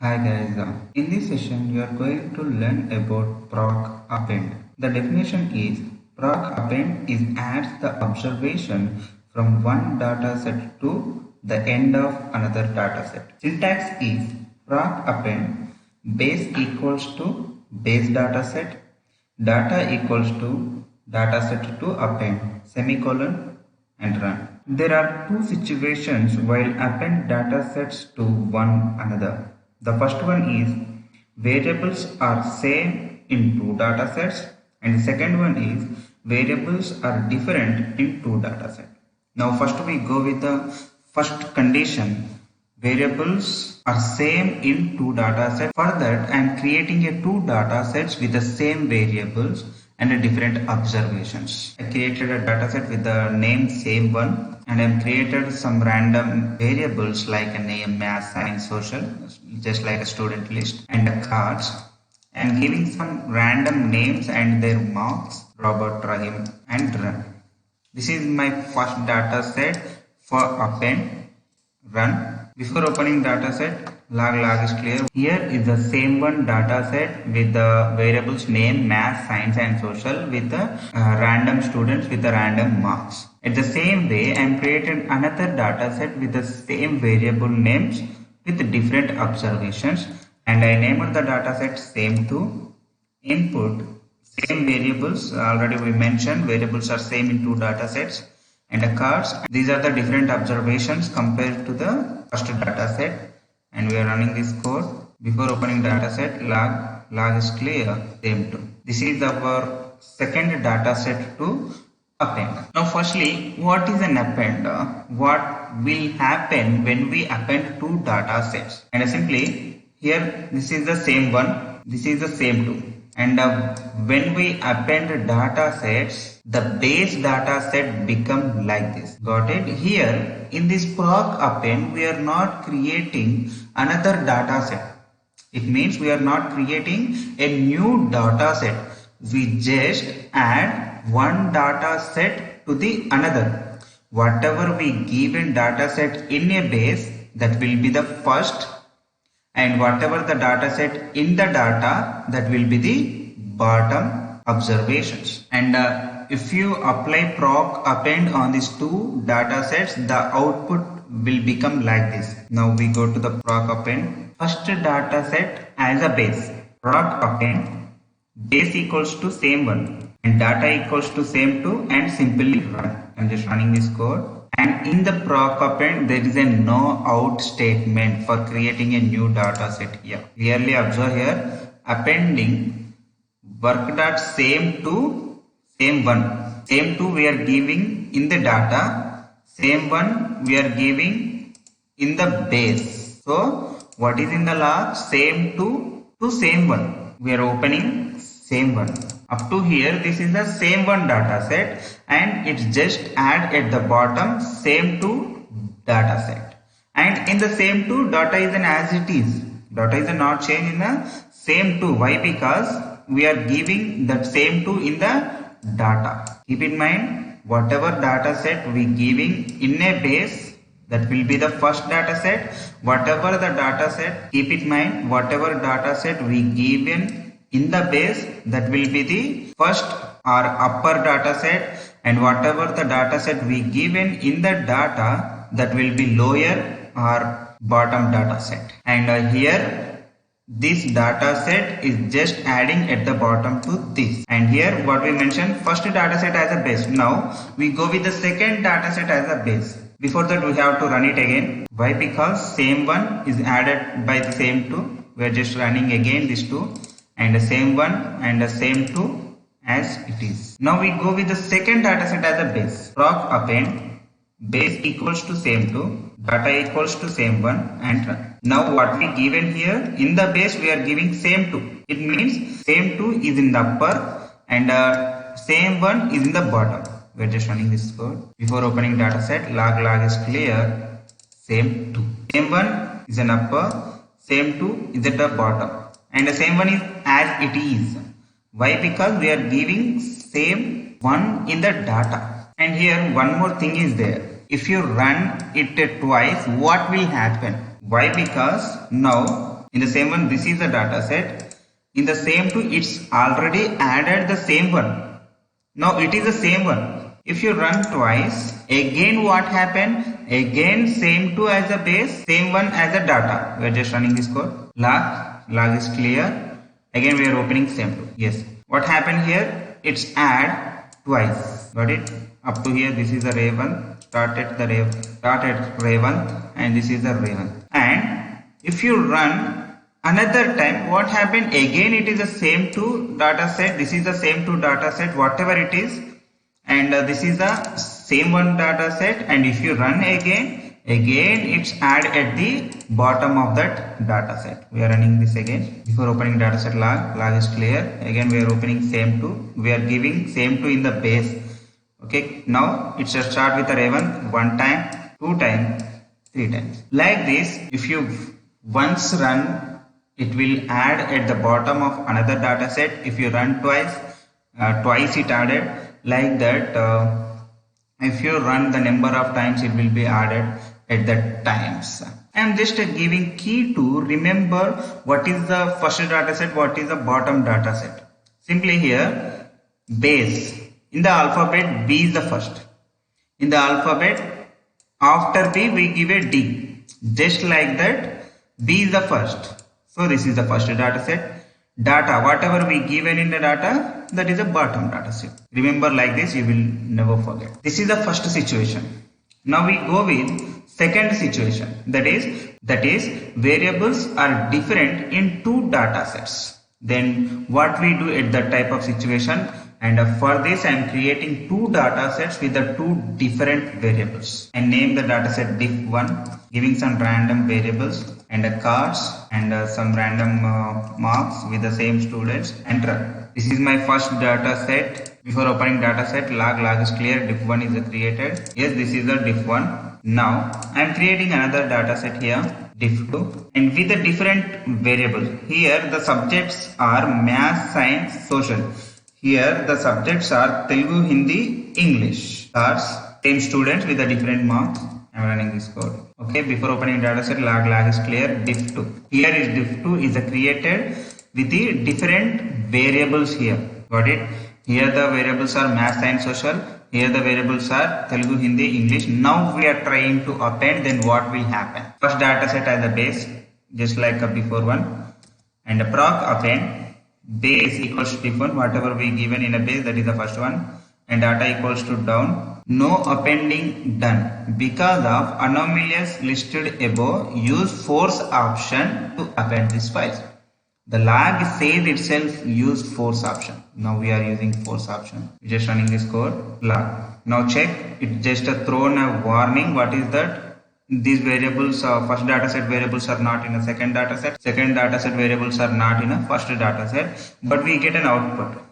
Hi guys, in this session you are going to learn about proc append. The definition is proc append is adds the observation from one data set to the end of another data set. Syntax is proc append base equals to base data set, data equals to data set to append, semicolon and run. There are two situations while append data sets to one another. The first one is variables are same in two data sets, and the second one is variables are different in two data sets. Now first we go with the first condition. Variables are same in two data sets. For that I am creating a two data sets with the same variables and different observations. I created a data set with the name same one, and I created some random variables like a name, math, science, social, just like a student list, and the cards, and giving some random names and their marks, Robert, Rahim, and run. This is my first data set for append, run. Before opening data set, log is clear. Here is the same one data set with the variables name, math, science and social with the random students with the random marks. At the same way, I am created another data set with the same variable names with different observations, and I named the data set same2 input. Same variables, already we mentioned variables are same in two data sets, and the cards. These are the different observations compared to the first data set, and we are running this code. Before opening data set, log is clear, same2. This is our second data set to append. Now firstly, what is an append? What will happen when we append two data sets? And simply here this is the same one, this is the same two, and when we append data sets, the base data set become like this. Got it? Here in this proc append we are not creating another data set. It means we are not creating a new data set. We just add one data set to the another. Whatever we give in data set in a base, that will be the first, and whatever the data set in the data, that will be the bottom observations. And if you apply proc append on these two data sets, the output will become like this. Now we go to the proc append. First data set as a base. Proc append base equals to same one and data equals to same two, and simply run. I'm just running this code. And in the proc append there is a no out statement for creating a new data set here. Clearly observe here, appending work dot same to same one. Same two we are giving in the data, same one we are giving in the base. So what is in the log? Same two to same one. We are opening same one. Up to here this is the same one data set, and it's just add at the bottom same two data set, and in the same two data is an as it is. Data is not change in the same two. Why? Because we are giving that same two in the data. Keep in mind, whatever data set we giving in a base, that will be the first data set. Whatever the data set, keep in mind, whatever data set we given in the base, that will be the first or upper data set, and whatever the data set we given in the data, that will be lower or bottom data set. And here this data set is just adding at the bottom to this, and here what we mentioned, first data set as a base. Now we go with the second data set as a base. Before that we have to run it again. Why? Because same one is added by the same two. We are just running again these two, and the same one and the same two as it is. Now we go with the second data set as a base. Proc append base equals to same two, data equals to same one, and run. Now what we given here in the base, we are giving same two. It means same two is in the upper and same one is in the bottom. We are just running this code. Before opening data set, log is clear, same two. Same one is an upper, same two is at the bottom, and the same one is as it is. Why? Because we are giving same one in the data. And here one more thing is there. If you run it twice, what will happen? Why? Because now In the same one, this is the data set. In the same 2, it's already added the same one. Now it is the same one. If you run twice, again what happened? Again same 2 as a base, same 1 as a data. We are just running this code. Log is clear. Again we are opening same 2. Yes. What happened here? It's add twice. Got it? Up to here, this is the array 1. Start at array 1, and this is the array 1. And if you run another time, what happened? Again it is the same 2 data set. This is the same 2 data set, whatever it is, and this is the same 1 data set. And if you run again it's add at the bottom of that data set. We are running this again. Before opening data set log is clear. Again we are opening same 2. We are giving same 2 in the base. Okay, now it should start with array 1 time, 2 times, 3 times. Like this, if you once run, it will add at the bottom of another data set. If you run twice it added. Like that, if you run the number of times, it will be added at the times. I am just giving key to remember what is the first data set, what is the bottom data set. Simply here, base. In the alphabet, B is the first. In the alphabet, after B, we give a D. Just like that, B is the first. So this is the first data set. Data, whatever we given in the data, that is a bottom data set. Remember like this, you will never forget. This is the first situation. Now we go with second situation. That is variables are different in 2 data sets. Then what we do at that type of situation? And for this I am creating 2 data sets with the 2 different variables. I name the data set diff1, giving some random variables and cards and some random marks with the same students. Enter. This is my first data set. Before opening data set, log is clear. Diff1 is created. Yes, this is the diff1. Now I am creating another data set here, diff2, and with a different variable. Here the subjects are math, science, social. Here the subjects are Telugu, Hindi, English. Stars, same students with a different marks. I am running this code. Okay, before opening data set, log is clear. Diff2. Here is diff2 is created with the different variables here. Got it? Here the variables are math, science, social. Here the variables are Telugu, Hindi, English. Now we are trying to append. Then what will happen? First data set as a base, just like before one, and proc append. Base equals to diff1, whatever we given in a base, that is the first one, and data equals to down. No appending done because of anomalous listed above. Use force option to append this file. The log says itself use force option. Now we are using force option. We're just running this code. Log. Now check. It just thrown a warning. What is that? These variables, first data set variables are not in a second data set. Second data set variables are not in a first data set. But we get an output.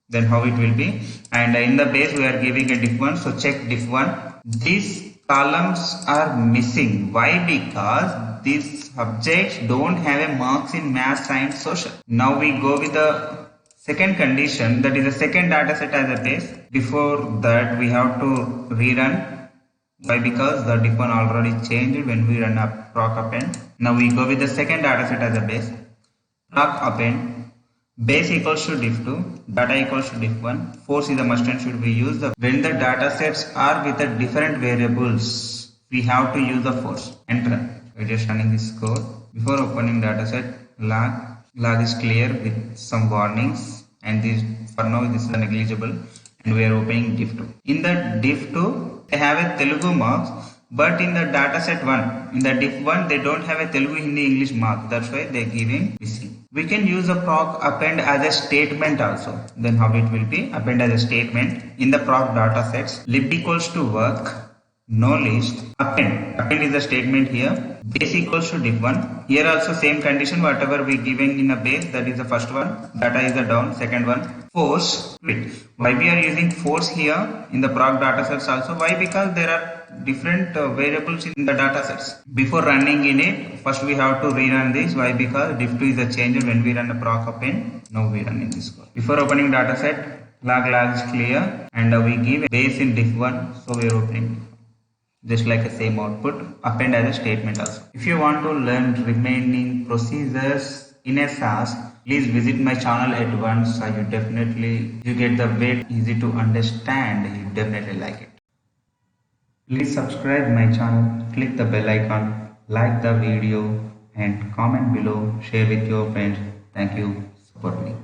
Then how it will be? And in the base we are giving a diff1. So check diff1. These columns are missing. Why? Because these subjects don't have a marks in math, science, social. Now we go with the second condition, that is the second data set as a base. Before that we have to rerun. Why? Because the diff1 already changed when we run a proc append. Now we go with the second data set as a base. Proc append. Base equals to diff2, data equals to diff1. Force is the must and should be used. When the data sets are with the different variables, we have to use the force. Enter. We're just running this code. Before opening data set, log is clear with some warnings, and this for now this is negligible, and we are opening diff2. In the diff2, they have a Telugu marks, but in the data set 1, in the diff1, they don't have a Telugu, Hindi, English mark. That's why they're giving missing. We can use the proc append as a statement also. Then how it will be? Append as a statement. In the proc data sets, lib equals to work, no list, append. Append is the statement here. Base equals to diff1. Here also same condition, whatever we given in a base, that is the first one. Data is the down, second one. Force, wait. Why we are using force here in the proc data sets also? Why? Because there are different variables in the data sets. Before running in it, first we have to rerun this. Why? Because diff2 is a change when we run the proc append. Now we run in this code. Before opening data set, log is clear, and we give a base in diff1, so we are opening. just like a same output, append as a statement also. If you want to learn remaining procedures in a SAS, please visit my channel at once. You get the way easy to understand. You definitely like it. Please subscribe my channel, click the bell icon, like the video and comment below, share with your friends. Thank you. Support me.